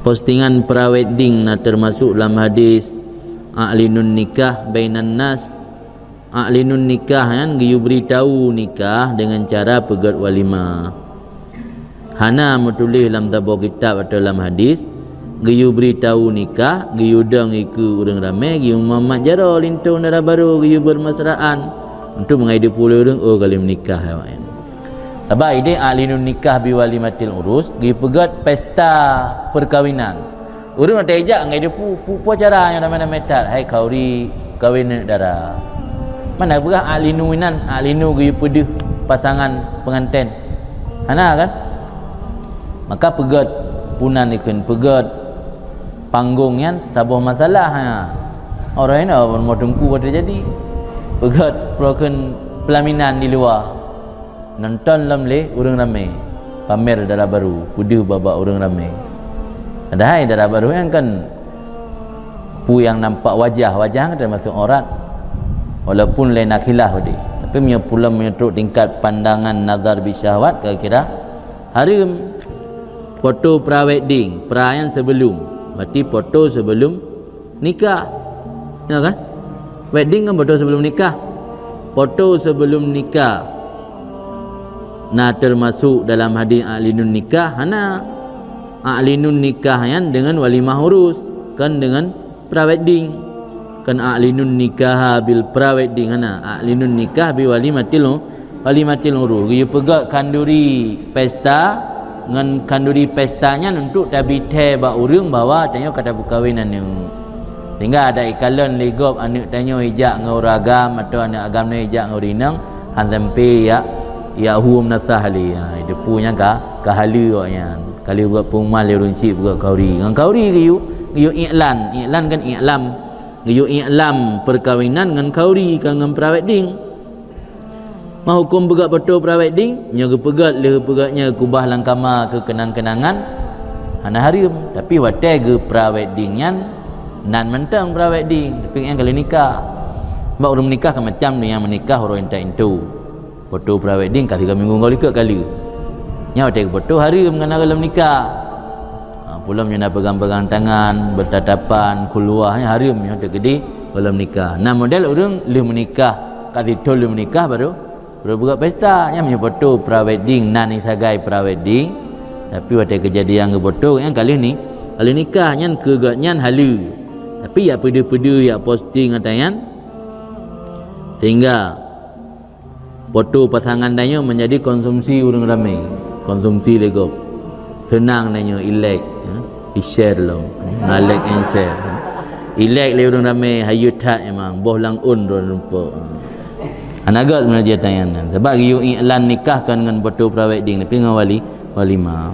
postingan pra-wedding na termasuk dalam hadis a'linun nikah bainan nas. A'linun nikah kan, giyu beritahu nikah dengan cara pegat walimah. Hana menulis dalam tabur kitab atau dalam hadis giyu beritahu nikah, giyu dang iku urang ramai, giyu mamat jaro lintong darah baru, giyu bermesraan untuk mengaidi puluh orang kali menikah kan. Sebab ide a'linun nikah biwalimatil urus, giyu pegat pesta perkawinan. Urang ada ejak ngaidi pu acara yang nama-nama metal, hai kauri kahwin darah. Mana berah a'linu inan, a'linu giyu pedih pasangan pengantin. Hana kan? Maka pegat punan ikun, pegat panggung kan sabuh masalah ha. Orang ini mau dengku pada jadi. Pegat perokan pelaminan di luar. Nonton dalam le urang ramai. Pamer darah baru, pedih babak urang ramai. Ada hai darah baru kan pu yang nampak wajah kan termasuk aurat. Walaupun lain akhilah tadi, tapi punya pula menyetruk tingkat pandangan nazar bisyahwat, kira-kira haram. Foto pra-wedding, pra yang sebelum, berarti foto sebelum nikah, ya kan? Wedding kan foto sebelum nikah. Foto sebelum nikah nah termasuk dalam hadis a'linun nikah. Hana a'linun nikah yang dengan walimah urus, kan dengan pra-wedding. Kan a'linun nikah bil pra-wedding. Hana a'linun nikah bi walimatil urus. Dia pegat kanduri pesta dengan kanduri pestanya untuk tabite ba urang bawa tanya kata perkahwinan ni. Sehingga ada ikalan legop anak tanya hijak ngau ragam atau anak agam ni hijak ngau rinang han sampai ya hum nasahli. Dia punya kahala waknya. Kali buat pengmal dia runcik buat kauri. Ngan kauri giyu iklan kan iklam. Giyu iklam perkahwinan dengan kauri kan dengan pra-wedding. Mah hukum pegat betul pra-wedding, nya pegat le pegatnya kubah langkama ke kenang-kenangan hana haram. Tapi watai ke pra-wedding nyan nan mentang pra-wedding, tapi yang kali nikah. Sebab orang menikah kan macam ni, yang menikah orang entak itu. Foto pra-wedding kali minggu kali ke kali. Nya watai ke betul haram dengan dalam nikah. Pula nya pegang-pegang tangan, bertatapan, keluarnya haram nya watai gede dalam nikah. Nah model orang le menikah, kali tol le menikah baru buat pesta yang punya foto pra-wedding nan ni sagai pra-wedding. Tapi waktu kejadian ke foto yang kali ni nikah nyan kegatnyan halu. Tapi ya peda-peda ya posting atayan sehingga foto pasangan danyo menjadi konsumsi orang ramai, konsumsi lego. Senang danyo ilek, i-share long, like and share. Ilek le orang ramai hayut tak memang boh lang un rupa. Anagat sebenarnya tayangan sebab giyu iklan nikah kan dengan foto pra-wedding tapi dengan walimah.